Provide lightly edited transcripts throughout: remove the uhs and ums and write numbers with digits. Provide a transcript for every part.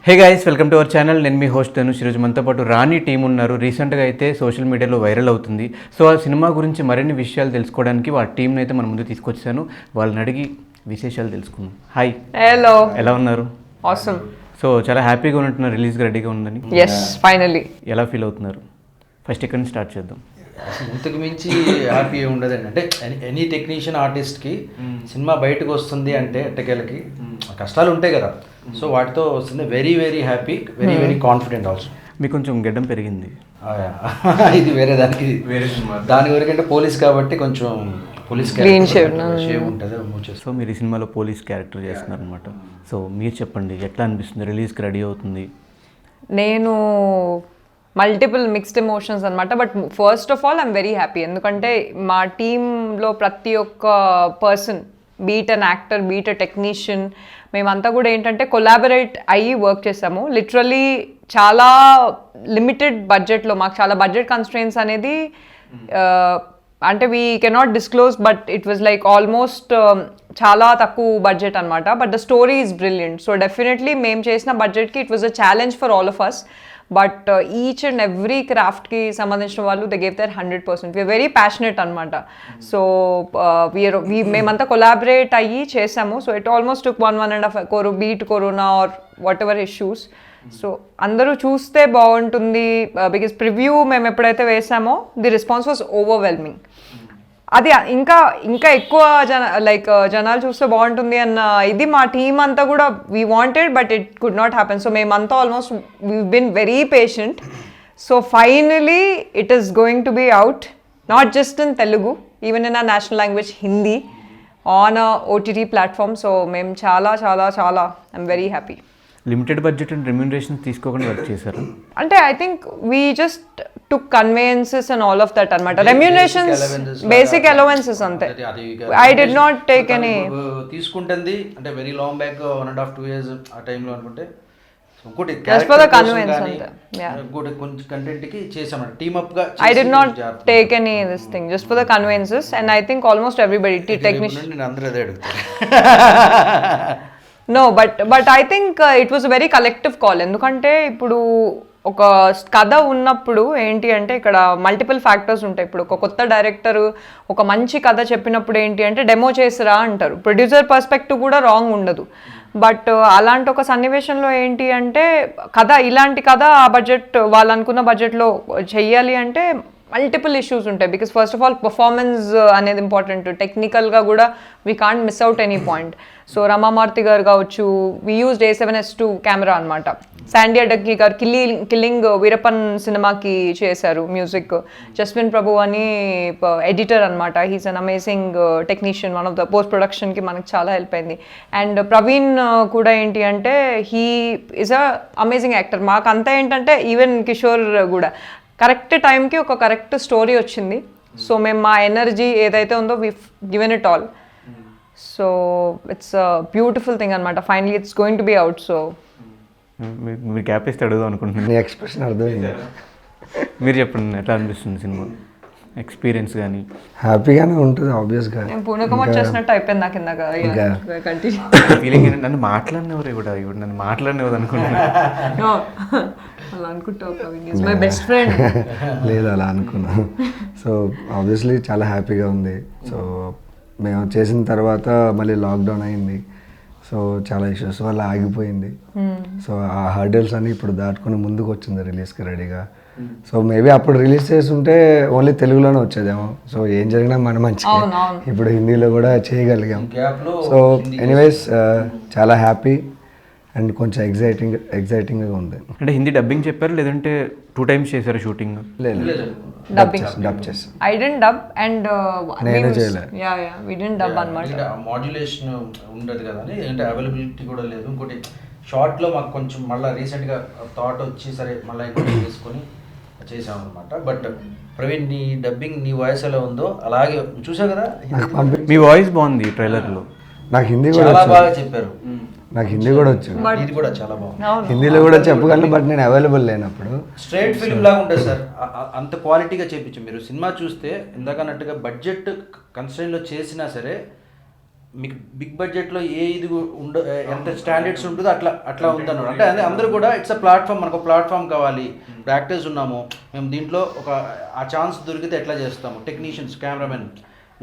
Hey guys, welcome to our channel. నేను మీ host Dhanush. ఈరోజు మనతో పాటు రాణి టీం ఉన్నారు. రీసెంట్గా అయితే సోషల్ మీడియాలో వైరల్ అవుతుంది. సో ఆ సినిమా గురించి మరిన్ని విషయాలు తెలుసుకోవడానికి వాళ్ళ టీంని అయితే మన ముందు తీసుకొచ్చాను. వాళ్ళని అడిగి విశేషాలు తెలుసుకుందాం. హాయ్, హలో, ఎలా ఉన్నారు? ఆసమ్. సో చాలా హ్యాపీగా ఉంటున్నారు, రిలీజ్గా రెడీగా ఉందని. Yes, finally. ఎలా ఫీల్ అవుతున్నారు? ఫస్ట్ ఇక్కడ నుంచి స్టార్ట్ చేద్దాం. అసలు ఇంతకు మించి హ్యాపీ ఉండదండి. అంటే ఎనీ టెక్నీషియన్ ఆర్టిస్ట్కి సినిమా బయటకు వస్తుంది అంటే ఎట్టకేలకి కష్టాలు ఉంటాయి కదా, సో వాటితో వస్తుంది. Very very happy, very very confident also. మీకు కొంచెం గెడ్డం పెరిగింది. ఇది వేరే దానికి, దాని వరకంటే పోలీస్ కాబట్టి కొంచెం పోలీస్ షేవ్ ఉంటుంది. సో మీరు ఈ సినిమాలో పోలీస్ క్యారెక్టర్ చేస్తున్నారు అనమాట. సో మీరు చెప్పండి, ఎట్లా అనిపిస్తుంది? రిలీజ్కి రెడీ అవుతుంది. నేను మల్టిపుల్ మిక్స్డ్ ఎమోషన్స్ అనమాట. But first of all I'm very happy, ఎందుకంటే మా టీంలో ప్రతి ఒక్క person, beat an actor, beat a technician, మేమంతా కూడా ఏంటంటే కొలాబరేట్ అయ్యి వర్క్ చేసాము. లిటరలీ చాలా లిమిటెడ్ బడ్జెట్లో, మాకు చాలా బడ్జెట్ కన్స్ట్రెయిన్స్ అనేది అంటే we cannot disclose, but it was like almost చాలా తక్కువ బడ్జెట్ అనమాట. But the story is brilliant. So definitely మేము చేసిన బడ్జెట్కి it was a challenge for all of us. But each and every క్రాఫ్ట్కి సంబంధించిన వాళ్ళు they gave their 100%. We are very passionate అనమాట. సో మేమంతా కొలాబరేట్ అయ్యి చేసాము. So it almost took 1.5 beat corona or whatever issues so. సో అందరూ చూస్తే బాగుంటుంది, బికాస్ ప్రివ్యూ మేము ఎప్పుడైతే వేసామో ది రెస్పాన్స్ వాజ్ ఓవర్వెల్మింగ్. అది ఇంకా ఇంకా ఎక్కువ జనాలు చూస్తే బాగుంటుంది అన్న ఇది మా టీమ్ అంతా కూడా we wanted, but it could not happen. So మేమంతా almost we been very patient. So finally it is going to be out, not just in Telugu, even in a national language Hindi, on a OTT platform. So మేము చాలా చాలా చాలా I'm very happy. Limited budget and remuneration తీసుకోకుండా work చేశారు అంటే I think we just took conveyances and all of that అనమాట. Remunerations, basic allowances అంతే. I did not take any. తీసుకుంటుంది అంటే వెరీ లాంగ్ బ్యాక్ 1.5-2 years ఆ టైంలో అనుకుంటే ఇంకోటి కొంచెం కంటెంట్ కి చేసాం టీమ్ అప్ గా. I did not take any this thing, just for the conveyances, and I think almost everybody technician నేను అందరూ అదే అడుగుతాను. No, but I think it was a very collective call. ఎందుకంటే ఇప్పుడు ఒక కథ ఉన్నప్పుడు ఏంటి అంటే ఇక్కడ మల్టిపుల్ ఫ్యాక్టర్స్ ఉంటాయి. ఇప్పుడు ఒక కొత్త డైరెక్టర్ ఒక మంచి కథ చెప్పినప్పుడు ఏంటి అంటే డెమో చేసిరా అంటారు. ప్రొడ్యూసర్ పర్స్పెక్టివ్ కూడా రాంగ్ ఉండదు. బట్ అలాంటి ఒక సన్నివేశంలో ఏంటి అంటే కథ, ఇలాంటి కథ ఆ బడ్జెట్, వాళ్ళు అనుకున్న బడ్జెట్లో చెయ్యాలి అంటే మల్టిపుల్ ఇష్యూస్ ఉంటాయి. Because first of all performance అనేది ఇంపార్టెంట్. టెక్నికల్గా కూడా we can't miss out any point. So రమామారుతి గారు కావచ్చు, వీ యూజ్డ్ A7S2 కెమెరా అనమాట. శాండీ అడ్డకి గారు కిల్లింగ్ వీరప్పన్ సినిమాకి చేశారు మ్యూజిక్. జస్విన్ ప్రభు అని ఎడిటర్ అనమాట. He's an amazing technician. One of the post ప్రొడక్షన్కి మనకి చాలా హెల్ప్ అయింది. అండ్ ప్రవీణ్ కూడా ఏంటి అంటే he is a amazing actor. మాకు అంతా ఏంటంటే ఈవెన్ కిషోర్ కూడా కరెక్ట్ టైంకి ఒక కరెక్ట్ స్టోరీ వచ్చింది. సో మేము మా ఎనర్జీ ఏదైతే ఉందో we given it all. So it's a beautiful thing అనమాట. Finally it's going to be out. So మీరు గ్యాప్ ఇస్తే అడుగుదాం అనుకుంటున్నాను. నీ ఎక్స్ప్రెషన్ అర్థమైంది. మీరు చెప్పండి, ఎట్లా అనిపిస్తుంది సినిమా ఎక్స్పీరియన్స్? కానీ హ్యాపీగానే ఉంటుంది ఆబ్వియస్గా. నేను పూనకం వచ్చేసినట్టు అయిపోయింది నాకు ఇందాక. ఫీలింగ్ నన్ను మాట్లాడినవరు కూడా ఇప్పుడు నన్ను మాట్లాడినవరు అనుకుంటున్నాను. అలా అనుకుంటావు Praveen is my best friend. లేదు, అలా అనుకున్నా. సో ఆబ్వియస్లీ చాలా హ్యాపీగా ఉంది. సో మేము చేసిన తర్వాత మళ్ళీ లాక్డౌన్ అయింది. సో చాలా ఇష్యూస్ వల్ల ఆగిపోయింది. సో ఆ హర్డల్స్ అన్ని ఇప్పుడు దాటుకుని ముందుకు వచ్చింది రిలీజ్కి రెడీగా. సో మేబీ అప్పుడు రిలీజ్ చేస్తుంటే ఓన్లీ తెలుగులోనే వచ్చేదేమో. సో ఏం జరిగినా మన మంచిగా ఇప్పుడు హిందీలో కూడా చేయగలిగాం. సో ఎనీవేస్ చాలా హ్యాపీ అండ్ కొంచెం ఎగ్జైటింగ్గా ఉంది. అంటే హిందీ డబ్బింగ్ చెప్పారు లేదంటే 2 times చేశారు షూటింగ్? లేదు, డబ్ చేస్తాం. ఐ డిడ్ంట్ డబ్ అండ్ నేను చేయలేదు. యా వి డిడ్ంట్ డబ్ అన్నమాట. మాడ్యులేషన్ ఉండదు కదా అని, అంటే అవైలబిలిటీ కూడా లేదు. ఇంకోటి షార్ట్లో మాకు కొంచెం మళ్ళీ రీసెంట్గా థాట్ వచ్చి సరే మళ్ళీ ఇంకోటి తీసుకొని చేసాం అనమాట. బట్ ప్రవీణ్, నీ డబ్బింగ్, నీ వాయిస్ ఎలా ఉందో అలాగే చూసావు కదా. మీ వాయిస్ బాగుంది ట్రైలర్లో. నాకు హిందీ చాలా బాగా చెప్పారు. నాకు హిందీ కూడా వచ్చు. ఇది కూడా చాలా బాగుంది. హిందీలో కూడా చెప్పగలను, బట్ నేను అవైలబుల్ లేనప్పుడు. స్ట్రైట్ ఫిల్మ్ లాగా ఉంటుంది సార్. అంత క్వాలిటీగా చేయించు. మీరు సినిమా చూస్తే ఇందాక అన్నట్టుగా బడ్జెట్ కన్స్ట్రెయిన్లో చేసినా సరే మీకు బిగ్ బడ్జెట్లో ఏ ఇది ఎంత స్టాండర్డ్స్ ఉంటుందో అట్లా ఉందన్నమాట. అంటే అదే అందరూ కూడా ఇట్స్ అ ప్లాట్ఫామ్, మనకు ప్లాట్ఫామ్ కావాలి. ఇప్పుడు యాక్టర్స్ ఉన్నాము, మేము దీంట్లో ఆ ఛాన్స్ దొరికితే ఎట్లా చేస్తాము, టెక్నీషియన్స్, కెమెరామెన్,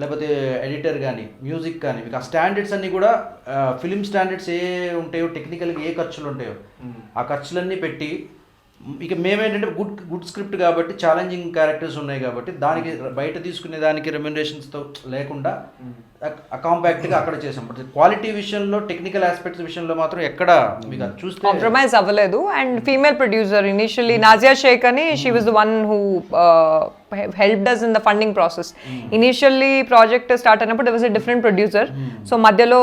లేకపోతే ఎడిటర్ కానీ, మ్యూజిక్ కానీ, మీకు ఆ స్టాండర్డ్స్ అన్నీ కూడా ఫిలిం స్టాండర్డ్స్ ఏ ఉంటాయో, టెక్నికల్గా ఏ ఖర్చులు ఉంటాయో ఆ ఖర్చులన్నీ పెట్టి, ఇక మేమేంటంటే గుడ్ స్క్రిప్ట్ కాబట్టి, ఛాలెంజింగ్ క్యారెక్టర్స్ ఉన్నాయి కాబట్టి, దానికి బయట తీసుకునే దానికి రెమ్యునరేషన్స్తో లేకుండా కాంపాక్ట్గా అక్కడ చేసాం. బట్ క్వాలిటీ విషయంలో, టెక్నికల్ ఆస్పెక్ట్స్ విషయంలో మాత్రం ఎక్కడ మీకు అది చూస్తే కాంప్రమైజ్ అవ్వలేదు. And female producer initially Nazia Sheikh అని, she was the one who helped us in the funding process. Initially project start అయినప్పుడు there was a different producer. So మధ్యలో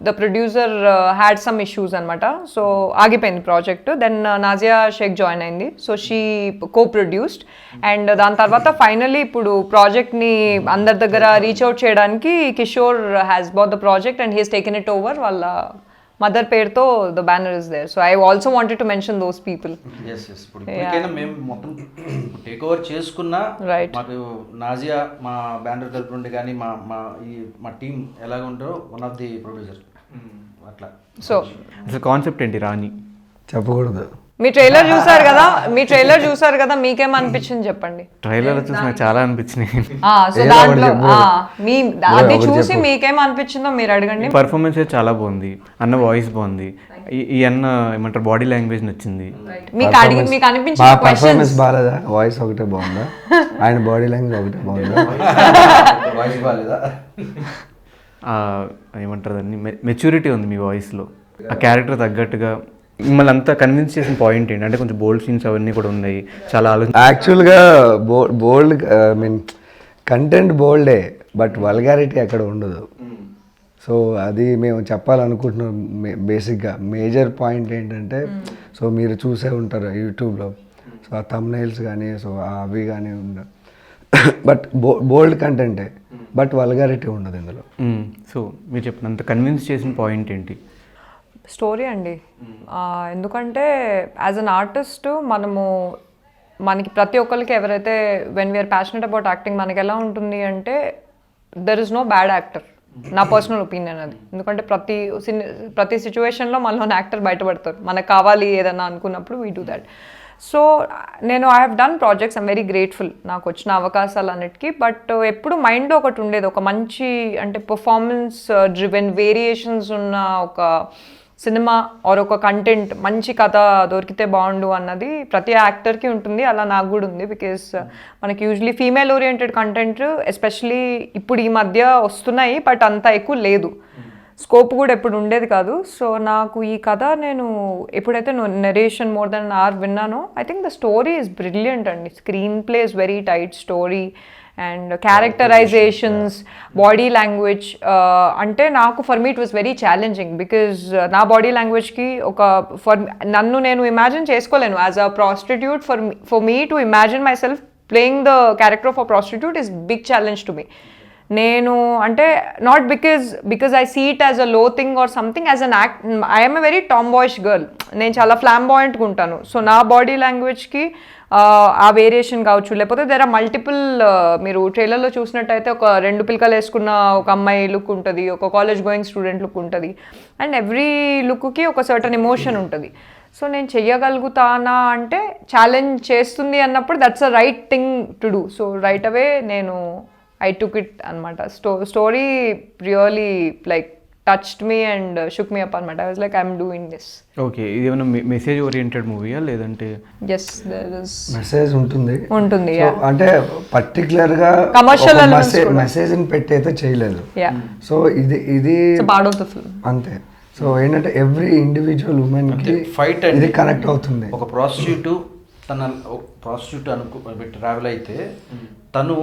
the producer had some issues అనమాట. సో ఆగిపోయింది project. Then Nazia Sheikh join అయింది. So she co produced. And దాని తర్వాత finally ఇప్పుడు ప్రాజెక్ట్ని అందరి దగ్గర రీచ్ అవుట్ చేయడానికి Kishore has bought the project and he's taken it over. వాళ్ళ మదర్ పేరుతో the banner is there. So I also wanted to mention those people. ఇప్పుడు ఇప్పటికైనా మేము మొత్తం టేక్ ఓవర్ చేసుకున్నా, మాకు నాజియా మా బ్యానర్ తరపు నుండి కానీ మా టీం ఎలాగ ఉంటారో వన్ ఆఫ్ ది ప్రొడ్యూసర్ అట్లా. సో అసలు కాన్సెప్ట్ ఏంటి రాణి? చెప్పకూడదు. మీ ట్రైలర్ చూసారు కదా, మీకేం అనిపించింది చెప్పండి. ట్రైలర్ చూసి నాకు చాలా అనిపించినాయి. సో దాంట్లో అది చూసి మీకేం అనిపించిందో మీరు అడగండి. పర్ఫార్మెన్స్ అయితే చాలా బాగుంది, అన్న వాయిస్ బాగుంది, ఈ అన్న ఏమంటారు బాడీ లాంగ్వేజ్ నచ్చింది. మీకు అనిపించిన పర్ఫార్మెన్స్ బాగాలేదా? వాయిస్ ఒకటే బాగుందా? ఆయన బాడీ లాంగ్వేజ్ ఒకటే బాగుందా? వాయిస్ బాగాలేదా? ఏమంటారు దాన్ని, మెచ్యూరిటీ ఉంది మీ వాయిస్లో. ఆ క్యారెక్టర్ తగ్గట్టుగా మిమ్మల్ని అంతా కన్విన్స్ చేసిన పాయింట్ ఏంటి? అంటే కొంచెం బోల్డ్ సీన్స్ అవన్నీ కూడా ఉన్నాయి, చాలా యాక్చువల్గా బోల్డ్ మీన్ కంటెంట్ బోల్డే, బట్ వల్గారిటీ అక్కడ ఉండదు. సో అది మేము చెప్పాలనుకుంటున్నాం. బేసిక్గా మేజర్ పాయింట్ ఏంటంటే, సో మీరు చూసే ఉంటారు యూట్యూబ్లో, సో ఆ థంబ్నైల్స్ కానీ, సో అవి కానీ ఉండవు. బట్ బోల్డ్ కంటెంటే, బట్ వల్గారిటీ ఉండదు ఇందులో. సో మీరు చెప్పినంత కన్విన్స్ చేసిన పాయింట్ ఏంటి? స్టోరీ అండి. ఎందుకంటే యాజ్ అన్ ఆర్టిస్ట్ మనకి ప్రతి ఒక్కరికి ఎవరైతే when we're passionate about acting, మనకి ఎలా ఉంటుంది అంటే there is no bad actor. నా పర్సనల్ ఒపీనియన్ అది. ఎందుకంటే ప్రతి సిచ్యువేషన్లో మనలో యాక్టర్ బయటపడతారు. మనకు కావాలి ఏదన్నా అనుకున్నప్పుడు we do that. So I have done projects, I'm very grateful నాకు వచ్చిన అవకాశాలు అన్నిటికీ. బట్ ఎప్పుడు మైండ్లో ఒకటి ఉండేది, ఒక మంచి అంటే పర్ఫార్మెన్స్ డ్రివెన్ వేరియేషన్స్ ఉన్న ఒక సినిమా ఆర్ ఒక కంటెంట్, మంచి కథ దొరికితే బాగుండు అన్నది ప్రతి యాక్టర్కి ఉంటుంది. అలా నాకు కూడా ఉంది. బికాస్ మనకి usually female oriented content especially ఇప్పుడు ఈ మధ్య వస్తున్నాయి, బట్ అంత ఎక్కువ లేదు. స్కోప్ కూడా ఎప్పుడు ఉండేది కాదు. సో నాకు ఈ కథ నేను ఎప్పుడైతే నరేషన్ మోర్ దెన్ అవర్ విన్నానో, I think the story is brilliant అండి. Screenplay is very tight story and characterisations, body language. అంటే నాకు for me it was very challenging. Because నా బాడీ లాంగ్వేజ్కి నన్ను నేను ఇమాజిన్ చేసుకోలేను as a prostitute. For me to imagine myself playing the character of a prostitute is big challenge to me. నేను అంటే not because I see it as a low thing or something, as an act I'm a very tomboyish girl. నేను చాలా ఫ్లాంబాయింట్గా ఉంటాను. So నా body లాంగ్వేజ్కి ఆ variation కావచ్చు, లేకపోతే there are multiple. మీరు ట్రైలర్లో చూసినట్టయితే ఒక 2 పిలకలు వేసుకున్న ఒక అమ్మాయి లుక్ ఉంటుంది, ఒక కాలేజ్ గోయింగ్ స్టూడెంట్ లుక్ ఉంటుంది. అండ్ ఎవ్రీ లుక్కి ఒక సర్టన్ ఎమోషన్ ఉంటుంది. సో నేను చెయ్యగలుగుతానా అంటే ఛాలెంజ్ చేస్తుంది అన్నప్పుడు that's a right thing to do. So right away I took it అనమాట. Story really like touched me and shook me up అనమాట. I was like I'm doing this. Okay, ఇది ఏమైనా message oriented మూవీయా లేదంటే? Yes, there is message ఉంటుంది. So అంటే పర్టికులర్గా commercial మెసేజ్ని పెట్టి అయితే చేయలేదు. సో ఇది పార్ట్ ఆఫ్ ద ఫిల్మ్ అంతే. సో ఏంటంటే ఎవ్రీ ఇండివిజువల్ ఉమెన్ కి ఫైట్ ఇది కనెక్ట్ అవుతుంది. ఒక ప్రాస్టిట్యూట్ ట్రావెల్ అయితే తను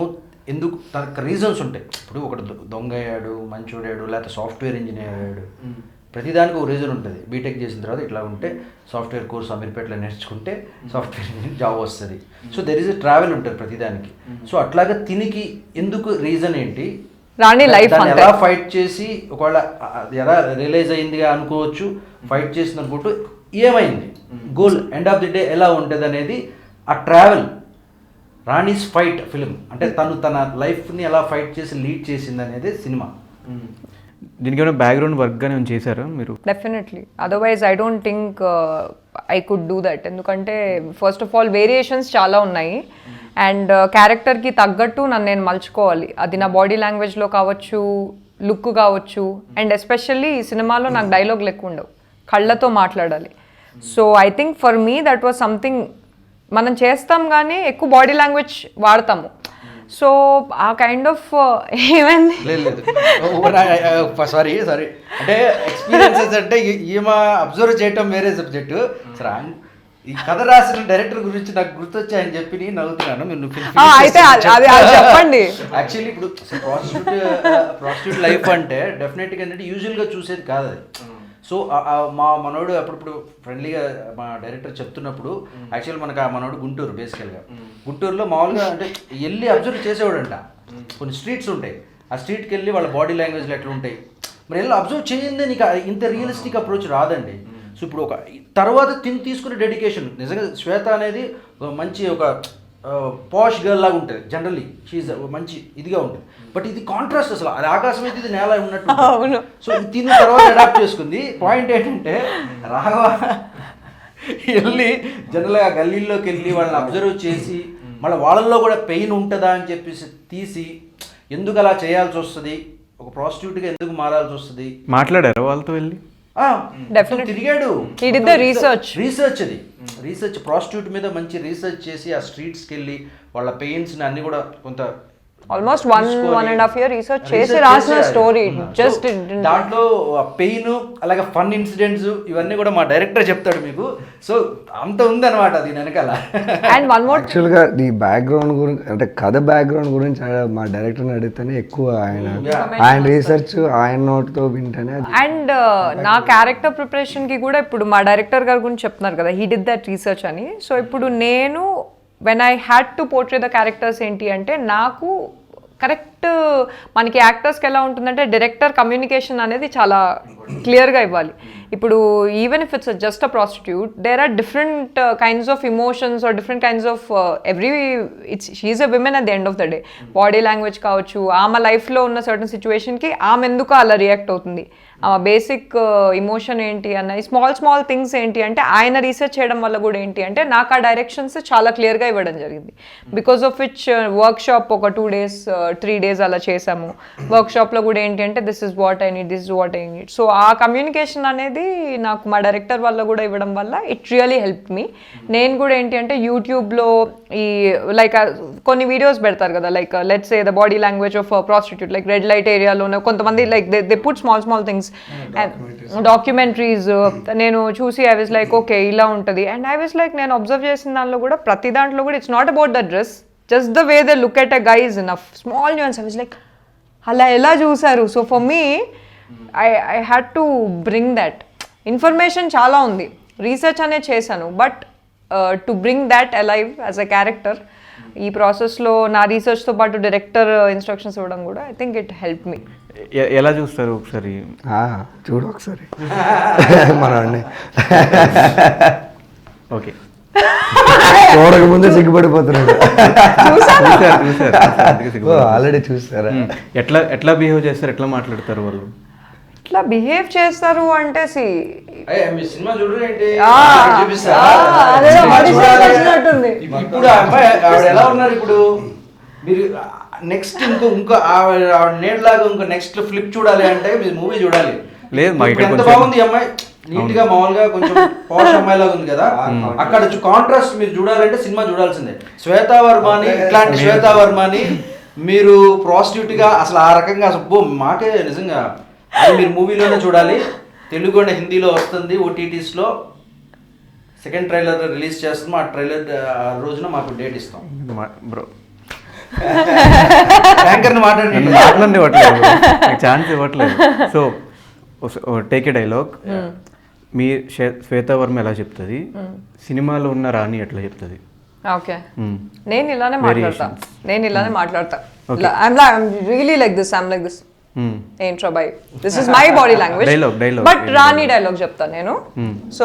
ఎందుకు, తనకు రీజన్స్ ఉంటాయి. ఇప్పుడు ఒకటి దొంగ అయ్యాడు, మంచోడాడు, లేకపోతే సాఫ్ట్వేర్ ఇంజనీర్ అయ్యాడు, ప్రతిదానికి ఒక రీజన్ ఉంటుంది. బీటెక్ చేసిన తర్వాత ఇట్లా ఉంటే సాఫ్ట్వేర్ కోర్స్ అమీర్పేటలో నేర్చుకుంటే సాఫ్ట్వేర్ ఇంజనీర్ జాబ్ వస్తుంది. So there is a travel ఉంటుంది ప్రతిదానికి. సో అట్లాగా తినికి ఎందుకు రీజన్ ఏంటి, రాణి లైఫ్ ఎలా ఫైట్ చేసి, ఒకవేళ ఎలా రియలైజ్ అయిందిగా అనుకోవచ్చు, ఫైట్ చేసింది అనుకుంటూ ఏమైంది, goal end of the day ఎలా ఉంటుంది అనేది ఆ ట్రావెల్. రాణీస్ ఫైట్ ఫిలిం అంటే తన లైఫ్ని ఎలా ఫైట్ చేసి లీడ్ చేసింది అనేది సినిమా. దీనికి ఏమైనా బ్యాక్గ్రౌండ్ వర్క్ కానీ ఏమైనా చేశారా మీరు? Definitely, otherwise I don't think I could do that. ఎందుకంటే ఫస్ట్ ఆఫ్ ఆల్ వేరియేషన్స్ చాలా ఉన్నాయి అండ్ క్యారెక్టర్కి తగ్గట్టు నన్ను నేను మలుచుకోవాలి. అది నా బాడీ లాంగ్వేజ్లో కావచ్చు, లుక్ కావచ్చు, అండ్ ఎస్పెషల్లీ ఈ సినిమాలో నాకు డైలాగులు ఎక్కువ ఉండవు, కళ్ళతో మాట్లాడాలి. So I think for me that was something. మనం చేస్తాం కానీ ఎక్కువ బాడీ లాంగ్వేజ్ వాడతాము. సో ఆ కైండ్ ఆఫ్ ఏమైంది లేదు సారీ అంటే ఎక్స్పీరియన్సెస్ అంటే ఈమె అబ్జర్వ్ చేయటం వేరే సబ్జెక్టు. సరే, ఈ కథ రాసిన డైరెక్టర్ గురించి నాకు గుర్తొచ్చాయని చెప్పి నేను నవ్వుతున్నాను. అయితే అది చెప్పండి. యాక్చువల్లీ ఇప్పుడు ప్రాస్టిట్యూట్ లైఫ్ అంటే డెఫినెట్గా ఏంటంటే యూజువల్గా చూసేది కాదు అది. సో మా మనోడు అప్పుడప్పుడు ఫ్రెండ్లీగా మా డైరెక్టర్ చెప్తున్నప్పుడు యాక్చువల్ మనకు ఆ మనోడు గుంటూరు బేసికల్గా. గుంటూరులో మామూలుగా అంటే వెళ్ళి అబ్జర్వ్ చేసేవాడంట. కొన్ని స్ట్రీట్స్ ఉంటాయి, ఆ స్ట్రీట్కి వెళ్ళి వాళ్ళ బాడీ లాంగ్వేజ్లు ఎట్లా ఉంటాయి మరి వెళ్ళి అబ్జర్వ్ చేయండి. నీకు ఇంత రియలిస్టిక్ అప్రోచ్ రాదండి. సో ఇప్పుడు ఒక తర్వాత తీసుకునే డెడికేషన్ నిజంగా శ్వేత అనేది మంచి ఒక పాష్ గర్ల్ లాగా ఉంటుంది జనరల్లీ. షీఈ్ మంచి ఇదిగా ఉంటుంది. బట్ ఇది కాంట్రాస్ట్, అసలు అది ఆకాశం అయితే ఇది నేల ఉన్నట్టు. సో తిన్న తర్వాత అడాప్ట్ చేసుకుంది. పాయింట్ ఏంటంటే రాఘవ వెళ్ళి జనరల్గా గల్లీల్లోకి వెళ్ళి వాళ్ళని అబ్జర్వ్ చేసి మళ్ళీ వాళ్ళల్లో కూడా పెయిన్ ఉంటుందా అని చెప్పేసి తీసి ఎందుకు అలా చేయాల్సి వస్తుంది, ఒక ప్రాస్టిట్యూట్గా ఎందుకు మారాల్సి వస్తుంది మాట్లాడారా వాళ్ళతో వెళ్ళి? తిరిగాడు, రీసెర్చ్ ప్రాస్టిట్యూట్ మీద మంచి రీసెర్చ్ చేసి ఆ స్ట్రీట్స్కి వెళ్ళి వాళ్ళ పెయిన్స్ని అన్ని కూడా కొంత ఆల్మోస్ట్ 1.5 year రీసెర్చ్ చేసి రాసిన స్టోరీ. జస్ట్ దాంట్లో పెయిన్ అలాగే ఫన్ ఇన్సిడెంట్స్ ఇవన్నీ కూడా మా డైరెక్టర్ చెప్తాడు మీకు. సో అంత ఉంది అనమాట అది వెనకాల. అండ్ వన్ మోర్ యాక్చువల్గా ఈ బ్యాక్గ్రౌండ్ గురించి అంటే కథ బ్యాక్గ్రౌండ్ గురించి మా డైరెక్టర్ని అడిగితేనే ఎక్కువ ఆయన రీసెర్చ్ ఆయన నోట్తో వింటేనే. అండ్ నా క్యారెక్టర్ ప్రిపరేషన్కి కూడా ఇప్పుడు మా డైరెక్టర్ గారి గురించి చెప్తున్నారు కదా, హీ డిడ్ దట్ రీసెర్చ్ అని. సో ఇప్పుడు నేను when I had to portray the characters ఏంటి అంటే నాకు కరెక్ట్ మనకి యాక్టర్స్కి ఎలా ఉంటుందంటే డైరెక్టర్ కమ్యూనికేషన్ అనేది చాలా క్లియర్గా ఇవ్వాలి. ఇప్పుడు even if it's just a prostitute, there are different kinds of emotions are different kinds of she is a women at the end of the day. Body language కావచ్చు, ఆమె లైఫ్లో ఉన్న సర్టన్ సిచ్యువేషన్కి ఆమె ఎందుకు అలా రియాక్ట్ అవుతుంది, ఆమె బేసిక్ ఇమోషన్ ఏంటి అన్న స్మాల్ థింగ్స్ ఏంటి అంటే ఆయన రీసెర్చ్ చేయడం వల్ల కూడా ఏంటి అంటే నాకు ఆ డైరెక్షన్స్ చాలా క్లియర్గా ఇవ్వడం జరిగింది. Because of which work shop ఒక 2 days 3 days అలా చేసాము. వర్క్ షాప్లో కూడా ఏంటి అంటే this is what I need, this is what I need. So ఆ కమ్యూనికేషన్ అనేది నాకు మా డైరెక్టర్ వల్ల కూడా ఇవ్వడం వల్ల ఇట్ రియలీ హెల్ప్ మీ. నేను కూడా ఏంటి అంటే యూట్యూబ్లో ఈ లైక్ కొన్ని వీడియోస్ పెడతారు కదా, like let's say the body language of prostitute, like red light ఏరియాలోనే కొంతమంది like they put small things, documentaries నేను చూసి ఐ వాజ్ లైక్ ఓకే ఇలా ఉంటుంది. అండ్ ఐ వాజ్ లైక్ నేను అబ్జర్వ్ చేసిన దాంట్లో కూడా ప్రతి దాంట్లో కూడా it's not about the dress, just the way they look at a guy is enough. Small nuances I was like అలా ఎలా చూసారు. So for me I had to bring that information. చాలా ఉంది, రీసెర్చ్ అనేది చేశాను, but to bring that alive as a character ఈ ప్రాసెస్లో నా రీసెర్చ్తో పాటు డైరెక్టర్ ఇన్స్ట్రక్షన్స్ ఇవ్వడం కూడా I think it help me. ఎలా చూస్తారు ఒకసారి? చూడు ఒకసారి మన ఓకే చూడక ముందే సిగ్గుపడిపోతున్నాడు. ఆల్రెడీ చూస్తారా? ఎట్లా బిహేవ్ చేస్తారు, ఎట్లా మాట్లాడతారు వాళ్ళు? ఎట్లా బిహేవ్ చేస్తారు అంటే సినిమా చూడండి ఇప్పుడు అమ్మాయి ఆవిడ ఎలా ఉన్నారు ఇప్పుడు మీరు నెక్స్ట్ ఇంకో నేట్లాగా ఇంకో నెక్స్ట్ ఫ్లిప్ చూడాలి అంటే మీరు మూవీ చూడాలి. లేదు ఎంత బాగుంది అమ్మాయి, నీట్ గా మామూలుగా కొంచెం పాష్ అమ్మాయి లాగా ఉంది కదా, అక్కడ కాంట్రాస్ట్ మీరు చూడాలంటే సినిమా చూడాల్సిందే. శ్వేతా వర్మని, ఇట్లాంటి శ్వేతా వర్మని మీరు ప్రాస్టిట్యూట్ గా అసలు ఆ రకంగా అసలు మాకే నిజంగా అది మీరు మూవీలోనే చూడాలి. తెలుగు అండ్ హిందీలో వస్తుంది ఓటీటీస్లో. సెకండ్ ట్రైలర్ రిలీజ్ చేస్తాము. ఆ ట్రైలర్ రోజున మాకు డేట్ ఇస్తాం. బ్రో యాంకర్ని మాట్లాడండి ఇవ్వట్లేదు, ఛాన్స్ ఇవ్వట్లేదు. So take a dialogue. మీ శ్వేతా వర్మ ఎలా చెప్తుంది, సినిమాలో ఉన్న రాణి ఎట్లా చెప్తుంది? ఓకే, నేను ఇలానే మాట్లాడతా. I'm really like this, I'm like this. ఏంట్రా బై, this is my body language. But Rani dialogue చెప్తాను నేను. సో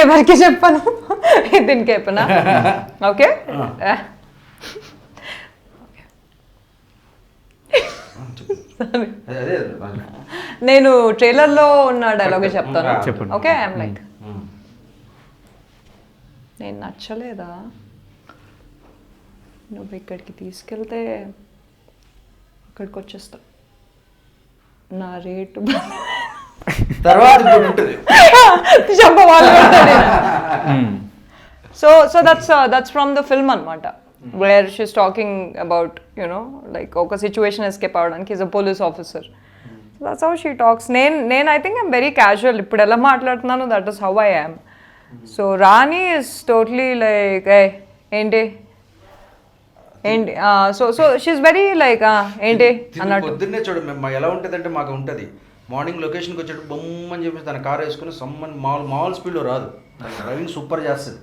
ఎవరికి చెప్పాను, దీనికి చెప్పనా? ఓకే, నేను ట్రైలర్లో ఉన్న డైలాగే చెప్తాను. చెప్పండి. ఓకే, ఐఎమ్ లైక్, నేను నచ్చలేదా, నువ్వు ఇక్కడికి తీసుకెళ్తే ఇక్కడికి వచ్చేస్తా, నా రేటు తర్వాత ఇంకోటి ఉంటుంది. So that's from the film అనమాట, where she's talking about you know like ఒక సిచ్యువేషన్ ఎస్కేప్ అవ్వడానికి is a police officer. That's how she talks. నేను I think I'm very casual, ఇప్పుడు ఎలా మాట్లాడుతున్నాను that is how I am. So Rani is totally like ఏంటి ఏంటి, so she is very like ఏంటి అన్నట్టు. పొద్దున్నే చూడు మేము ఎలా ఉంటుందంటే మాకు ఉంటుంది, మార్నింగ్ లొకేషన్కి వచ్చేటప్పుడు బొమ్మని చెప్పేసి తన కార్ వేసుకుని సమ్మని మామూలు స్పీడ్లో రాదు, డ్రైవింగ్ సూపర్ చేస్తుంది,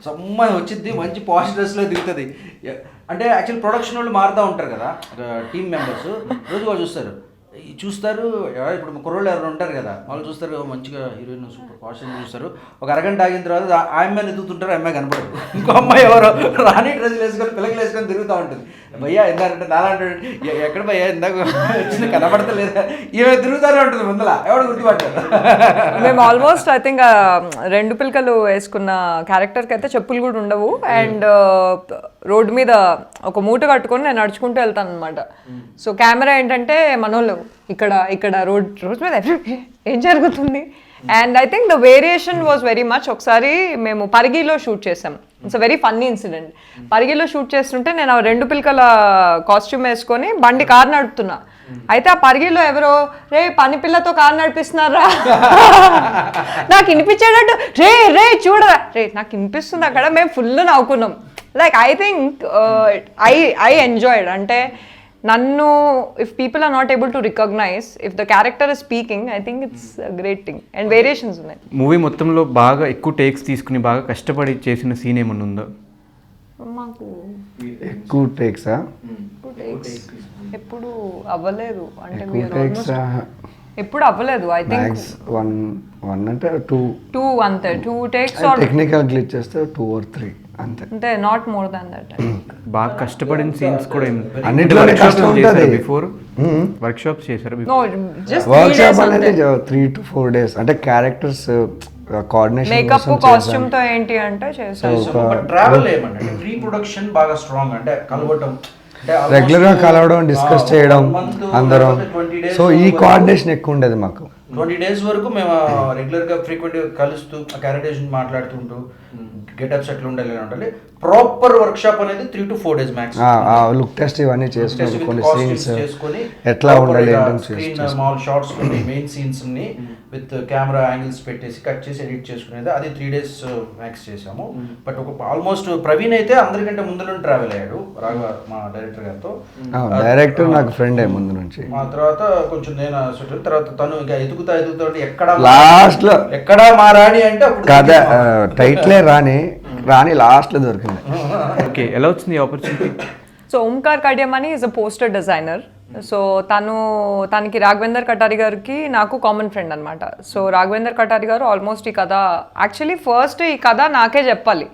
సమ్మని వచ్చింది, మంచి పాజిటివ్ డ్రెస్లో దిగుతుంది. అంటే యాక్చువల్ ప్రొడక్షన్ వాళ్ళు మారుతూ ఉంటారు కదా టీమ్ మెంబర్స్, రోజు వాళ్ళు చూస్తారు ఇప్పుడు కుర్రోళ్ళు ఎవరు ఉంటారు కదా వాళ్ళు చూస్తారు, మంచిగా హీరోయిన్ సూపర్ పాజిటివ్ చూస్తారు. ఒక అరగంట ఆగిన తర్వాత ఆ అమ్మాయిని ఎదుగుతుంటారు, అమ్మాయి కనపడదు, ఇంకో అమ్మాయి ఎవరో రాణి డ్రెస్సులు వేసుకొని పిల్లలు వేసుకొని తిరుగుతూ ఉంటుంది. భయ్యా ఎందారంటే నాలంటే ఎక్కడ భయ్యా ఇందాక వచ్చిన కనపడతలేదా, ఈమె తిరుగుతానే ఉంటుంది ముందల, ఎవడు గుర్తుపట్టారు. మేము ఆల్మోస్ట్ ఐ థింక్ 2 పిలకలు వేసుకున్న క్యారెక్టర్కి అయితే చెప్పులు కూడా ఉండవు, అండ్ రోడ్డు మీద ఒక మూట కట్టుకొని నేను నడుచుకుంటూ వెళ్తాను అనమాట. సో కెమెరా ఏంటంటే మనోళ్ళు ఇక్కడ రోడ్ మీద ఏం జరుగుతుంది. And I think the variation was very much. ఒకసారి మేము పరిగిలో షూట్ చేసాం, it's a very funny incident. పరిగిలో షూట్ చేస్తుంటే నేను ఆ 2 పిలకల కాస్ట్యూమ్ వేసుకొని కార్ నడుపుతున్నా. అయితే ఆ పరిగిలో ఎవరో రే పని పిల్లతో కార్ నడిపిస్తున్నారా నాకు వినిపించేటట్టు రే చూడరా రే నాకు వినిపిస్తుంది అక్కడ. మేము ఫుల్ నవ్వుకున్నాం. Like I think I enjoyed. అంటే నన్ను if people are not able to recognise if the character is speaking, I think it's great thing. And variations ఉన్నాయి. మూవీ మొత్తంలో బాగా ఎక్కువ టేక్స్ తీసుకుని బాగా కష్టపడి చేసిన సీన్ ఏమన్నా ఉందో? మాకు ఎక్కువ టేక్సా? ఎప్పుడు అవ్వలేదు, అంటే ఎప్పుడు అవ్వలేదు. ఐ థింక్ వన్ అంటే టూ అంతే, 2 takes టెక్నికల్ గ్లిచ్ చేస్తే 2 or 3 అంతే, నాట్ మోర్ దాన్ దట్. బాగా కష్టపడిన సీన్స్ కూడా అన్నిట్లోనే కష్టం ఉంటుంది. బిఫోర్ వర్క్ షాప్స్ చేశారు. No, just work 3 days shop అనేది అంతే. 3 to 4 days. అంటే క్యారెక్టర్స్ కోఆర్డినేషన్ మేకప్ కాస్ట్యూమ్ తో ఏంటి అంటే చేశారు. ట్రావెల్ ఏమంటే ప్రీ ప్రొడక్షన్ బాగా స్ట్రాంగ్, అంటే కలవటం, రెగ్యులర్ గా కలవడం, డిస్కస్ చేయడం అందరం. సో ఈ కోఆర్డినేషన్ ఎక్కువ ఉండేది మాకు. 20 days వరకు మేము రెగ్యులర్గా ఫ్రీక్వెంట్గా కలుస్తూ క్యారెక్టరేషన్ మాట్లాడుతుంటూ గెటప్స్ ఎట్లా ఉండాలి ప్రాపర్ వర్క్ షాప్ అనేది 3 to 4 days max. Look test ఇవన్నీ చేసుకొని కొన్ని సీన్స్ చేసుకొని ఎట్లా ఉండాలి స్మాల్ షార్ట్స్ మెయిన్ సీన్స్ ని విత్ కెమెరా యాంగిల్స్ పెట్టేసి కట్ చేసి ఎడిట్ చేసుకునేది. అది 3 days మ్యాక్స్ చేసాము. బట్ ఒక ఆల్మోస్ట్ ప్రవీణ్ అయితే అందరికంటే ముందులో ట్రావెల్ అయ్యాడు, రాఘవ మా డైరెక్టర్ గారితో. డైరెక్టర్ నాకు ఫ్రెండే ముందు నుంచి. ఆ తర్వాత కొంచెం నేను తర్వాత తను ఇంకా ఎదుగుతా ఎక్కడ లాస్ట్ లో ఎక్కడ మా రాణి అంటే అప్పుడు కథ టైటిలే రాణి లాస్ట్ లో దొరికింది. ఓకే, ఎలా వచ్చింది ఆపర్చునిటీ? సో ఓంకార్ కడియమని is a poster designer. So తనకి రాఘవేందర్ కటారి గారికి నాకు కామన్ ఫ్రెండ్ అనమాట. సో రాఘవేందర్ కటారి గారు ఆల్మోస్ట్ ఈ కథ యాక్చువల్లీ ఫస్ట్ ఈ కథ నాకే చెప్పాలి.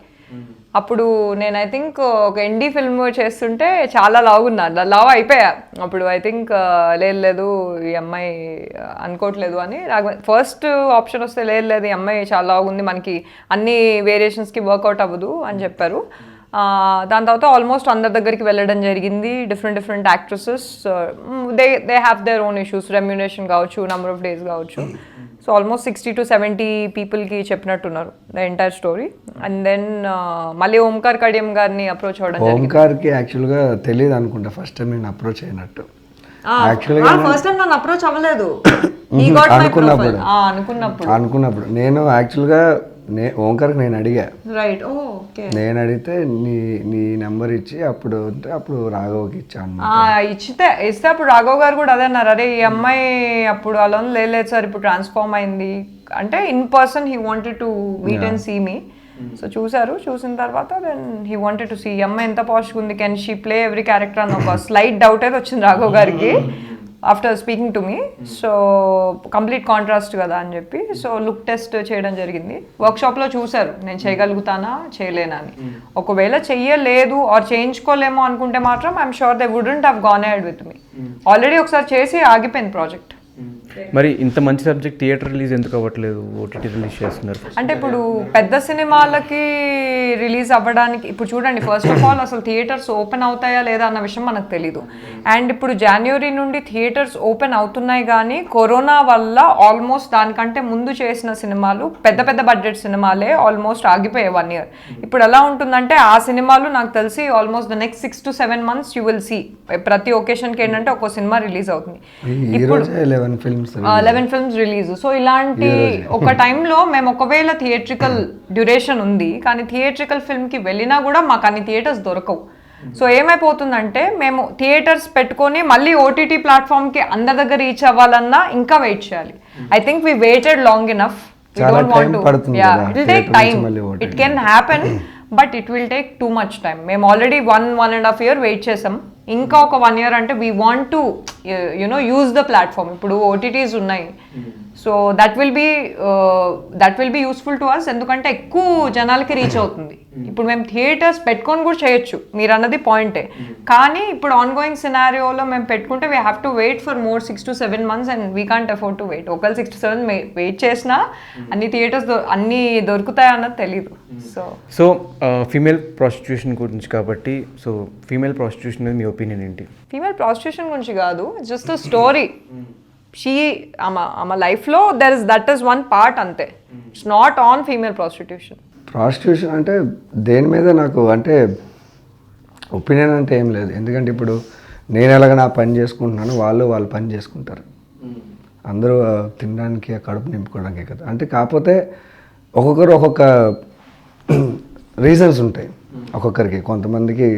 అప్పుడు నేను ఐ థింక్ ఒక ఎండీ ఫిల్మ్ చేస్తుంటే చాలా లావ్ అయిపోయా. అప్పుడు ఐ థింక్ లేదు ఈ అమ్మాయి అనుకోవట్లేదు అని ఫస్ట్ ఆప్షన్ వస్తే లేదు ఈ అమ్మాయి చాలా లావుంది, మనకి అన్ని వేరియేషన్స్కి వర్కౌట్ అవ్వదు అని చెప్పారు. దాని తర్వాత ఆల్మోస్ట్ అందరి దగ్గరికి వెళ్ళడం జరిగింది. Different actresses they have their own issues, remuneration కావచ్చు, నెంబర్ ఆఫ్ డేస్ కావచ్చు. సో ఆల్మోస్ట్ 60 to 70 పీపుల్కి చెప్పినట్టున్నారు the entire story. And then మళ్ళీ ఓంకార్ కడియం గారిని అప్రోచ్ అవ్వడం జరిగింది. ఓంకార్కి యాక్చువల్గా తెలియదు అనుకుంటా ఫస్ట్ టైం నేను అప్రోచ్ అయినట్టు. ఫస్ట్ టైం నన్ను అప్రోచ్ అవ్వలేదు అనుకున్నప్పుడు నేను యాక్చువల్గా ఓంకార్కి నేను అడిగా. రైట్, నేను అడిగితే నీ నెంబర్ ఇచ్చి అప్పుడు రాఘవ్కి ఇచ్చాను. ఇస్తే అప్పుడు రాఘవ్ గారు కూడా అదే అన్నారు, అరే ఈ అమ్మాయి అప్పుడు అలా లేదు సార్ ఇప్పుడు ట్రాన్స్ఫార్మ్ అయింది అంటే in person he wanted to meet and see me. So చూసిన తర్వాత then he wanted to see ఈ అమ్మాయి ఎంత పాజిటివ్ ఉంది, can she play every character అని ఒక స్లైట్ డౌట్ అయితే వచ్చింది రాఘవ్ గారికి after speaking to me. So complete contrast కదా అని చెప్పి సో లుక్ టెస్ట్ చేయడం జరిగింది. వర్క్షాప్లో చూశారు నేను చేయగలుగుతానా చేయలేనా అని. ఒకవేళ చెయ్యలేదు ఆర్ చేయించుకోలేమో అనుకుంటే మాత్రం I'm sure they wouldn't have gone ahead with me. Already ఒకసారి చేసి ఆగిపోయింది ప్రాజెక్ట్. మరి ఇంత మంచి సబ్జెక్ట్ థియేటర్ రిలీజ్ ఎందుకు అవ్వట్లేదు, ఓటీటీ రిలీజ్ చేస్తున్నారు? అంటే ఇప్పుడు పెద్ద సినిమాలకి రిలీజ్ అవ్వడానికి ఇప్పుడు చూడండి, ఫస్ట్ ఆఫ్ ఆల్ అసలు థియేటర్స్ ఓపెన్ అవుతాయా లేదా అన్న విషయం మనకు తెలీదు. అండ్ ఇప్పుడు జనవరి నుండి థియేటర్స్ ఓపెన్ అవుతున్నాయి, కానీ కరోనా వల్ల ఆల్మోస్ట్ దానికంటే ముందు చేసిన సినిమాలు పెద్ద పెద్ద బడ్జెట్ సినిమాలే ఆల్మోస్ట్ ఆగిపోయాయి 1 year. ఇప్పుడు ఎలా ఉంటుందంటే ఆ సినిమాలు నాకు తెలిసి almost the next 6 to 7 months you will see ప్రతి ఒకేషన్కి ఏంటంటే ఒక్కో సినిమా రిలీజ్ అవుతుంది. ఇప్పుడు 11 films రిలీజ్. సో ఇలాంటి ఒక టైంలో మేము ఒకవేళ థియేట్రికల్ డ్యూరేషన్ ఉంది కానీ థియేట్రికల్ ఫిల్మ్కి వెళ్ళినా కూడా మాకు అన్ని థియేటర్స్ దొరకవు. సో ఏమైపోతుందంటే మేము థియేటర్స్ పెట్టుకొని మళ్ళీ ఓటీటీ ప్లాట్ఫామ్కి అందరి దగ్గర రీచ్ అవ్వాలన్నా ఇంకా వెయిట్ చేయాలి. I think we waited long enough. We don't want to. Yeah, it will take time. It can happen, but it will take too much time. మేము ఆల్రెడీ 1.5 year వెయిట్ చేసాం. ఇంకా ఒక 1 year అంటే we want to use the platform. ఇప్పుడు OTTs ఉన్నాయి, so that will be useful to us. ఎందుకంటే ఎక్కువ జనాలకి రీచ్ అవుతుంది. ఇప్పుడు మేము థియేటర్స్ పెట్టుకొని కూడా చేయొచ్చు, మీరు అన్నది పాయింటే. కానీ ఇప్పుడు ఆన్ గోయింగ్ సినారియోలో మేము పెట్టుకుంటే we have to wait for more 6 to 7 months and we can't afford to wait. ఒకవేళ 6 to 7 వెయిట్ చేసినా అన్ని థియేటర్స్ అన్ని దొరుకుతాయి అన్నది తెలీదు. సో ఫీమేల్ ప్రాస్టిట్యూషన్ గురించి కాబట్టి, సో ఫీమేల్ ప్రాస్టిట్యూషన్ మీద మీ ఒపీనియన్ ఏంటి? ఫీమేల్ ప్రాస్టిట్యూషన్ గురించి కాదు, జస్ట్ అ స్టోరీ. ఆమె లైఫ్లో దట్ ఈస్ వన్ పార్ట్ అంతే. It's not on female prostitution. Prostitution అంటే దేని మీద నాకు అంటే ఒపీనియన్ అంటే ఏం లేదు. ఎందుకంటే ఇప్పుడు నేను ఎలాగ నా పని చేసుకుంటున్నాను, వాళ్ళు పని చేసుకుంటారు. అందరూ తినడానికి కడుపు నింపుకోవడానికి కదా. అంటే కాకపోతే ఒక్కొక్కరు ఒక్కొక్క రీజన్స్ ఉంటాయి ఒక్కొక్కరికి. కొంతమందికి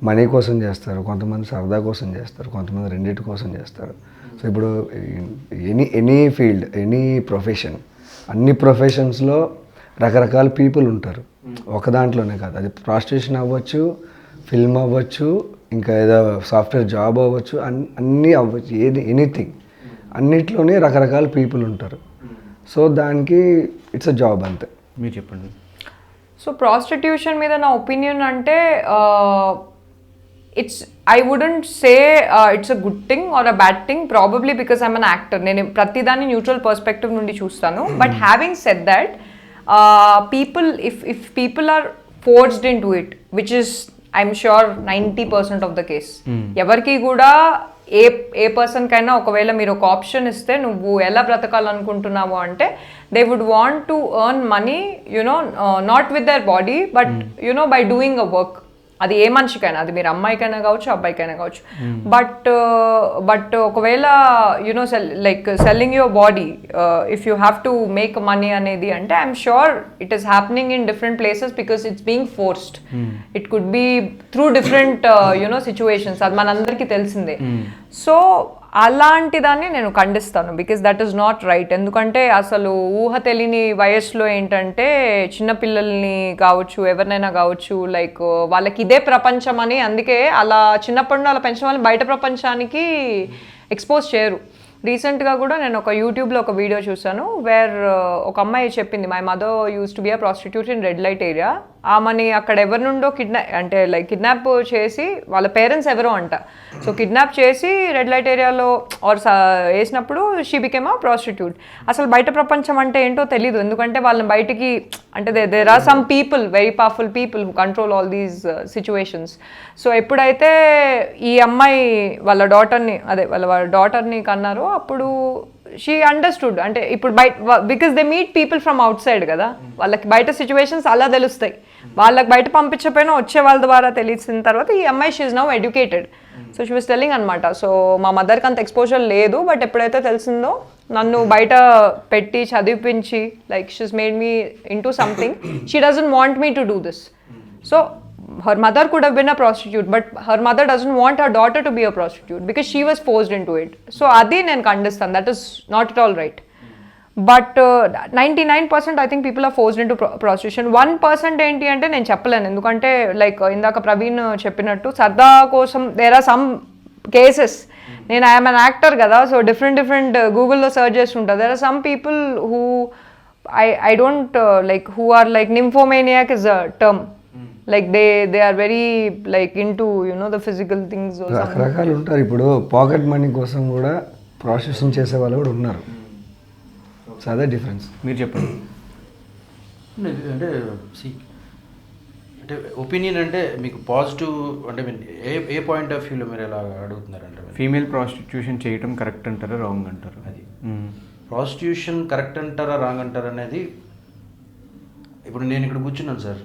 మనీ కోసం చేస్తారు, కొంతమంది సరదా కోసం చేస్తారు, కొంతమంది రెండింటి కోసం చేస్తారు. సో ఇప్పుడు ఎనీ ఫీల్డ్, ఎనీ ప్రొఫెషన్, అన్ని ప్రొఫెషన్స్లో రకరకాల పీపుల్ ఉంటారు. ఒక దాంట్లోనే కాదు, అది ప్రాస్టిట్యూషన్ అవ్వచ్చు, ఫిల్మ్ అవ్వచ్చు, ఇంకా ఏదో సాఫ్ట్వేర్ జాబ్ అవ్వచ్చు, అన్నీ అవ్వచ్చు, ఎనీథింగ్. అన్నిట్లోనే రకరకాల పీపుల్ ఉంటారు. సో దానికి ఇట్స్ అ జాబ్ అంతే. మీరు చెప్పండి. సో ప్రాస్టిట్యూషన్ మీద నా ఒపీనియన్ అంటే I wouldn't say it's a good thing or a bad thing, probably because I'm an actor. నేను ప్రతిదాన్ని న్యూట్రల్ పర్స్పెక్టివ్ నుండి చూస్తాను. But having said that, if people are forced into it, which is I'm sure 90% of the case. ఎవరికి కూడా ఏ పర్సన్కైనా ఒకవేళ మీరు ఒక option ఇస్తే నువ్వు ఎలా బ్రతకాలనుకుంటున్నావు అంటే they would want to earn money, not with their body but by doing a work. అది ఏ మనిషికైనా, అది మీరు అమ్మాయికైనా కావచ్చు, అబ్బాయికైనా కావచ్చు. బట్ ఒకవేళ like selling your body if you have to make money అనేది అంటే I'm sure it is happening in different places because it's being forced. It could be through different situations, అది మనందరికీ తెలిసిందే. సో అలాంటి దాన్ని నేను ఖండిస్తాను, because that is not right. ఎందుకంటే అసలు ఊహ తెలియని వయసులో ఏంటంటే చిన్నపిల్లల్ని కావచ్చు, ఎవరినైనా కావచ్చు, లైక్ వాళ్ళకి ఇదే ప్రపంచం అని, అందుకే అలా చిన్నప్పటి నుండి అలా పెంచడం వల్ల బయట ప్రపంచానికి ఎక్స్పోజ్ చేయరు. రీసెంట్గా కూడా నేను ఒక యూట్యూబ్లో ఒక వీడియో చూసాను వేర్ ఒక అమ్మాయి చెప్పింది, my mother use to be a prostitute in red light area. ఆమెని అక్కడ ఎవరి నుండో కిడ్నాప్ చేసి, వాళ్ళ పేరెంట్స్ ఎవరో అంట, సో కిడ్నాప్ చేసి రెడ్ లైట్ ఏరియాలో వేసినప్పుడు షీ బికేమ్ అ ప్రాస్టిట్యూట్. అసలు బయట ప్రపంచం అంటే ఏంటో తెలీదు, ఎందుకంటే వాళ్ళని బయటికి అంటే there are some people, very powerful people who control all these situations. సో ఎప్పుడైతే ఈ అమ్మాయి వాళ్ళ డాటర్ని కన్నారో అప్పుడు షీ అండర్స్టూడ్. అంటే ఇప్పుడు because they meet people from out side కదా, వాళ్ళకి బయట సిచ్యువేషన్స్ అలా తెలుస్తాయి. వాళ్ళకి బయట పంపించకపోయినా వచ్చే వాళ్ళ ద్వారా తెలిసిన తర్వాత ఈ అమ్మాయి she is now educated. So she was telling అనమాట, సో మా మదర్కి అంత ఎక్స్పోజర్ లేదు, బట్ ఎప్పుడైతే తెలిసిందో నన్ను బయట పెట్టి చదివించి, like she's made me into something. She doesn't want me to do this. So her mother could have been a prostitute, but her mother doesn't want her daughter to be a prostitute because she was forced into it. So adi nen kandistan, that is not at all right. But 99% I think people are forced into prostitution. 1% enti ante nen cheppalenu, endukante like indaka Praveen cheppinattu sarda kosam there are some cases. నేను I'm an actor కదా, so different గూగుల్లో search చేస్తుంటా. There are some people who I don't like, who are like nymphomaniac is a term. Like they are very like into the physical things or something. రకరకాలు ఉంటారు. ఇప్పుడు pocket money కోసం కూడా processing చేసే వాళ్ళు కూడా ఉన్నారు. సో అదే డిఫరెన్స్. మీరు చెప్పండి. అంటే అంటే ఒపీనియన్ అంటే మీకు పాజిటివ్ అంటే ఏ పాయింట్ ఆఫ్ వ్యూలో మీరు ఎలా అడుగుతున్నారంటే ఫీమేల్ ప్రాస్టిట్యూషన్ చేయటం కరెక్ట్ అంటారా రాంగ్ అంటారా? అది ప్రాస్టిట్యూషన్ కరెక్ట్ అంటారా రాంగ్ అంటారా అనేది ఇప్పుడు నేను ఇక్కడ కూర్చున్నాను సార్,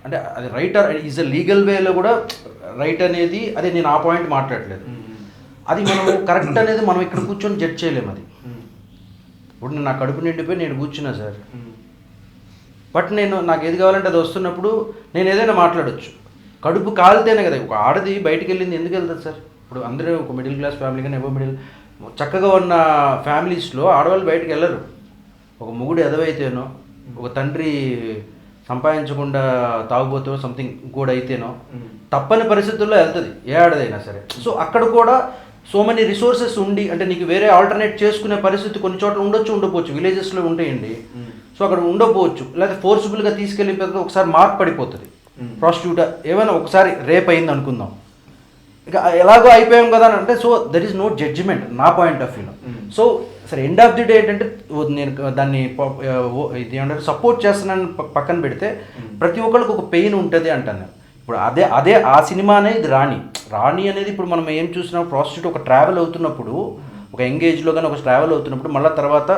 అంటే అది రైట్ ఈజ్ అ లీగల్ వేలో కూడా రైట్ అనేది అదే నేను ఆ పాయింట్ మాట్లాడలేదు. అది మనం కరెక్ట్ అనేది మనం ఇక్కడ కూర్చొని జడ్జ్ చేయలేము. అది ఇప్పుడు నేను నా కడుపు నిండిపోయి నేను కూర్చున్నా సార్, బట్ నేను నాకు ఏది కావాలంటే అది వస్తున్నప్పుడు నేను ఏదైనా మాట్లాడొచ్చు. కడుపు కాలితేనే కదా ఒక ఆడది బయటికి వెళ్ళింది ఎందుకు వెళ్తుంది సార్? ఇప్పుడు అందరూ ఒక మిడిల్ క్లాస్ ఫ్యామిలీ కానీ ఎవో మిడిల్ చక్కగా ఉన్న ఫ్యామిలీస్లో ఆడవాళ్ళు బయటికి వెళ్ళరు. ఒక మొగుడు ఎదవైతేనో, ఒక తండ్రి సంపాదించకుండా తాగుబోతేనో సంథింగ్ ఇంకోటి అయితేనో తప్పని పరిస్థితుల్లో వెళ్తుంది ఏ ఆడదైనా సరే. సో అక్కడ కూడా సో మెనీ రిసోర్సెస్ ఉండి అంటే నీకు వేరే ఆల్టర్నేట్ చేసుకునే పరిస్థితి కొన్ని చోట్ల ఉండొచ్చు, ఉండకపోవచ్చు. విలేజెస్లో ఉంటాయండి, సో అక్కడ ఉండకపోవచ్చు. లేకపోతే ఫోర్స్ఫుల్గా తీసుకెళ్ళిన తర్వాత ఒకసారి మార్క్ పడిపోతుంది. ప్రాస్టిట్యూట్ ఏమైనా ఒకసారి రేప్ అయింది అనుకుందాం, ఇక ఎలాగో అయిపోయాం కదా అని అంటే so there is no judgement నా పాయింట్ ఆఫ్ వ్యూలో. సో సరే ఎండ్ ఆఫ్ ది డే ఏంటంటే నేను దాన్ని ఇది ఏమంటారు సపోర్ట్ చేస్తున్నాను పక్కన పెడితే ప్రతి ఒక్కరికి ఒక పెయిన్ ఉంటుంది అంటాను నేను. ఇప్పుడు అదే ఆ సినిమానే ఇది రాణి అనేది ఇప్పుడు మనం ఏం చూసినా ప్రాస్టిట్యూట్ ఒక ట్రావెల్ అవుతున్నప్పుడు ఒక ఎంగేజ్లో కానీ ఒక ట్రావెల్ అవుతున్నప్పుడు మళ్ళీ తర్వాత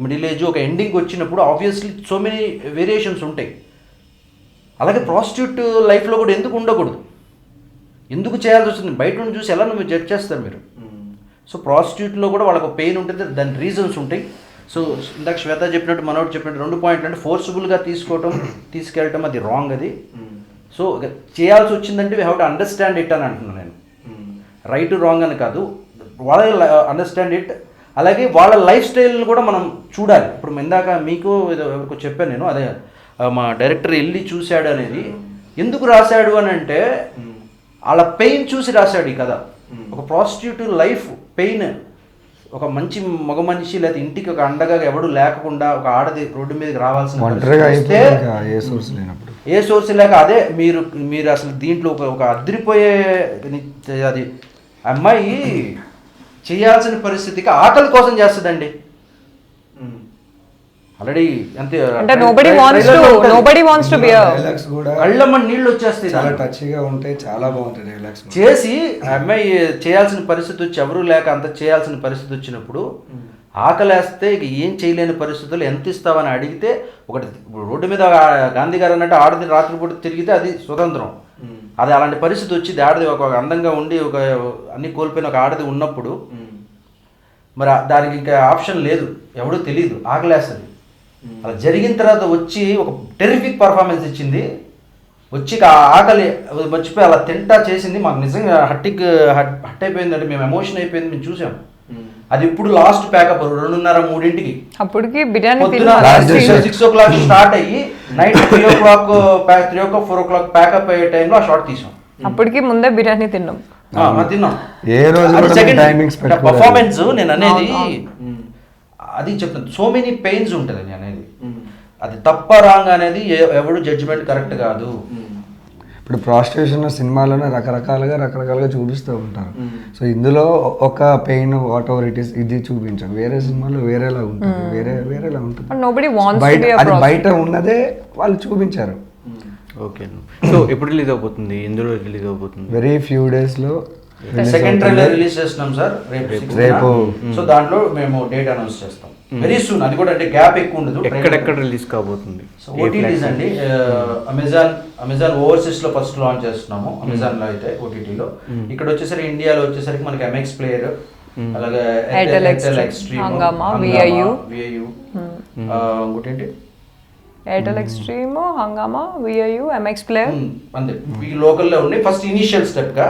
మిడిల్ ఏజ్ ఒక ఎండింగ్ వచ్చినప్పుడు ఆబ్వియస్లీ సో మెనీ వేరియేషన్స్ ఉంటాయి. అలాగే ప్రాస్టిట్యూట్ లైఫ్లో కూడా ఎందుకు ఉండకూడదు, ఎందుకు చేయాల్సి వస్తుంది బయట నుండి చూసి ఎలా నువ్వు జడ్జ్ చేస్తారు మీరు. సో ప్రాస్టిట్యూట్లో కూడా వాళ్ళకు పెయిన్ ఉంటుంది, దాని రీజన్స్ ఉంటాయి. సో ఇందాక శ్వేత చెప్పినట్టు మనోడు చెప్పినట్టు 2 పాయింట్లు అంటే ఫోర్స్ఫుల్గా తీసుకెళ్ళటం అది రాంగ్. అది సో చేయాల్సి వచ్చిందంటే we have to understand it అని అంటున్నాను నేను. రైట్ రాంగ్ అని కాదు, వాళ్ళ అండర్స్టాండ్ ఇట్. అలాగే వాళ్ళ లైఫ్ స్టైల్ని కూడా మనం చూడాలి. ఇప్పుడు ఇందాక మీకు ఎవరికో చెప్పాను నేను, అదే మా డైరెక్టర్ వెళ్ళి చూశాడు అనేది ఎందుకు రాశాడు అని అంటే వాళ్ళ పెయిన్ చూసి రాశాడు ఈ కథ. ఒక ప్రాస్టిట్యూట్ లైఫ్ పెయిన్, ఒక మంచి మగ మనిషి లేదా ఇంటికి ఒక అండగా ఎవడు లేకుండా ఒక ఆడది రోడ్డు మీదకి రావాల్సిన ఏ సోర్స్ లేక అదే మీరు అసలు దీంట్లో ఒక అదిరిపోయే అది అమ్మాయి చేయాల్సిన పరిస్థితికి ఆకలి కోసం చేస్తుందండి ఆల్రెడీ. అంతే అంటే nobody wants to be a కళ్ళమ్మ నీళ్ళు వచ్చేస్తాయి, చాలా టచ్గా ఉంటాయి, చాలా బాగుంటాయి డైలాగ్స్. చేసి అమ్మాయి చేయాల్సిన పరిస్థితి వచ్చి ఎవరు లేక అంత చేయాల్సిన పరిస్థితి వచ్చినప్పుడు ఆకలేస్తే ఇక ఏం చేయలేని పరిస్థితుల్లో ఎంత ఇస్తావని అడిగితే ఒకటి రోడ్డు మీద గాంధీ గారు అన్నట్టు ఆడది రాత్రిపూట తిరిగితే అది స్వతంత్రం. అది అలాంటి పరిస్థితి వచ్చింది. ఆడది ఒక అందంగా ఉండి ఒక అన్ని కోల్పోయిన ఒక ఆడది ఉన్నప్పుడు మరి దానికి ఇంకా ఆప్షన్ లేదు, ఎవడూ తెలియదు, ఆకలేస్తుంది. అలా జరిగిన తర్వాత వచ్చి ఒక టెరిఫిక్ పర్ఫార్మెన్స్ ఇచ్చింది, వచ్చి ఆకలి మర్చిపోయి అలా తింటా చేసింది. మాకు నిజంగా హట్ అయిపోయిందంటే మేము ఎమోషన్ అయిపోయింది, మేము చూసాం. అది ఇప్పుడు లాస్ట్ ప్యాకప్ 2:30-3 అప్పటికి బిర్యానీ 6 o'clock స్టార్ట్ అయ్యి నైట్ 3 o'clock 4 o'clock ప్యాకప్ అయ్యే టైంలో ఆ షార్ట్ తీసాం. అప్పటికి ముందే బిర్యానీ తిన్నాం. ఏ రోజు పర్ఫార్మెన్స్ నేను అనేది అది చెప్తాను. సో మెనీ పెయిన్స్ ఉంటుంది నేను అనేది, అది తప్ప రాంగ్ అనేది ఎవడు జడ్జిమెంట్ కరెక్ట్ కాదు. ఇప్పుడు ప్రాస్టిట్యూషన్ సినిమాలోనే రకరకాలుగా చూపిస్తూ ఉంటారు. సో ఇందులో ఒక pain what ever it is ఇది చూపించారు, వేరే సినిమాలో వేరేలా ఉంటుంది, వేరేలా ఉంటుంది. అది బయట ఉన్నదే వాళ్ళు చూపించారు. ఓకే, సో ఎప్పుడు రిలీజ్ అవబోతుంది, ఎందులో రిలీజ్ అవబోతుంది? వెరీ ఫ్యూ డేస్లో సెకండ్ ట్రైలర్ రిలీజ్ చేస్తున్నాం సార్ రేపు. సో దాంట్లో మేము డేట్ అనౌన్స్ చేస్తాం వెరీ సూన్. అది కూడా అంటే గ్యాప్ ఎక్కువ ఉండదు. ఎక్కడెక్కడ రిలీజ్ కాబోతుంది? ఓటీటీస్ అండి, అమెజాన్ ఓవర్సీస్ లో ఫస్ట్ లాంచ్ చేస్తున్నాము. అమెజాన్ లో అయితే ఓటీటీలో. ఇక్కడ వచ్చేసరికి ఇండియాలో వచ్చేసరికి మనకి MX ప్లేయర్, అలాగే ఎయిర్టెల్ ఎక్స్ట్రీమ్, హంగామా, VIU, ఇంకోటి ఏంటి ఎయిర్టెల్ ఎక్స్ట్రీమ్, హంగామా, VIU, MX ప్లేయర్ అంతే. ఈ లోకల్లో ఉన్నాయి ఫస్ట్ ఇనిషియల్ స్టెప్ గా.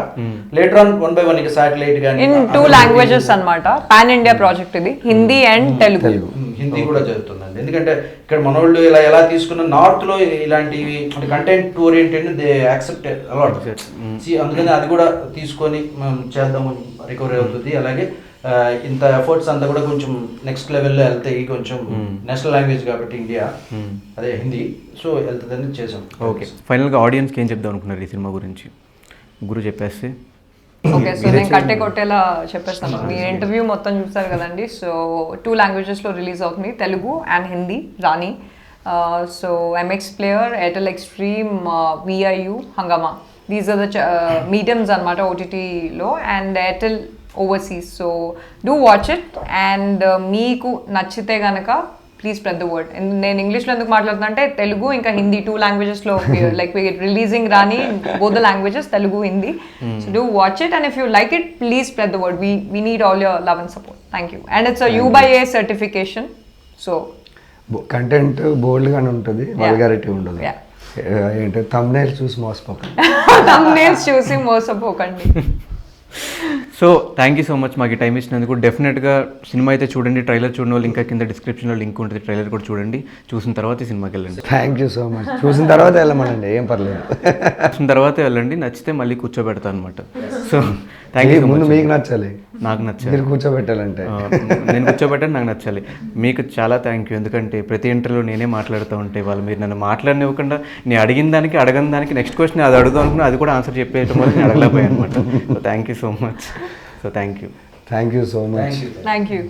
లేటర్ ఆన్ 1 by 1 ఇక సాటిలైట్ గాని ఇన్ 2 లాంగ్వేజెస్ అన్నమాట. పాన్ ఇండియా ప్రాజెక్ట్ ఇది, హిందీ అండ్ తెలుగు. హిందీ కూడా జరుగుతుందండి, ఎందుకంటే ఇక్కడ మనోళ్ళు ఎలా తీసుకున్న నార్త్ లో ఇలాంటివి అంటే content oriented they accept a lot. అందుకని అది కూడా తీసుకొని మనం చేద్దాము, రికవరీ అవుతుంది. అలాగే ఇంత ఎఫర్ట్స్ అంతా కూడా కొంచెం నెక్స్ట్ లెవెల్లో వెళ్తాయి. కొంచెం నేషనల్ లాంగ్వేజ్ కాబట్టి ఇండియా, అదే హిందీ, సో వెళ్తుందని చేసాం. ఓకే, ఫైనల్గా ఆడియన్స్కి ఏం చెప్దాం అనుకున్నారు ఈ సినిమా గురించి? గురు చెప్పేస్తే ఓకే, సో నేను కట్టే కొట్టేలా చెప్పేస్తాను. మీ ఇంటర్వ్యూ మొత్తం చూస్తారు కదండి. సో 2 లాంగ్వేజెస్లో రిలీజ్ అవుతుంది, Telugu and Hindi. Rani, so MX player, Airtel Xtreme, Viu, Hungama, these are the mediums అనమాట ఓటీటీలో, and Airtel overseas. So do watch it, and మీకు నచ్చితే కనుక ప్లీజ్ స్ప్రెడ్ ద వర్డ్. నేను ఇంగ్లీష్లో ఎందుకు మాట్లాడుతున్నా అంటే తెలుగు ఇంకా హిందీ 2 లాంగ్వేజెస్లో like releasing Rani both the languages, Telugu, Hindi. So do watch it, and if you like it please spread the word. We need all your love and support. Thank you. And it's U/A certification. So content బోల్డ్గానే ఉంటుంది, vulgarity ఉండదు. Yeah. ఏంటంటే thumbnails చూసి మోసపోకండి. thumbnails చూసి మోసపోకండి. So thank you so much మాకు time ఇచ్చినందుకు. డెఫినెట్గా సినిమా అయితే చూడండి, ట్రైలర్ చూడని వాళ్ళు ఇంకా కింద డిస్క్రిప్షన్లో లింక్ ఉంటుంది, ట్రైలర్ కూడా చూడండి. చూసిన తర్వాత ఈ సినిమాకి వెళ్ళండి. Thank you so much. చూసిన తర్వాత వెళ్ళమనండి, ఏం పర్లేదు. చూసిన తర్వాత వెళ్ళండి, నచ్చితే మళ్ళీ కూర్చోబెడతాను అనమాట. సో థ్యాంక్ యూ సో ముందు మచ్. మీకు నచ్చాలి, నాకు నచ్చాలి, మీరు కూర్చోబెట్టాలంటే. నేను కూర్చోబెట్టాను, నాకు నచ్చాలి. మీకు చాలా థ్యాంక్ యూ, ఎందుకంటే ప్రతి ఇంటర్వ్యూలో నేనే మాట్లాడుతూ ఉంటే వాళ్ళు మీరు నన్ను మాట్లాడనివ్వకుండా నేను అడిగిన దానికి అడగని దానికి నెక్స్ట్ క్వశ్చన్ అది అడుగుదాం అనుకున్నా, అది కూడా ఆన్సర్ చెప్పేయటం వల్ల నేను అడగలేకపోయాను అనమాట. So thank you so much. So thank you. Thank you so much. Thank you.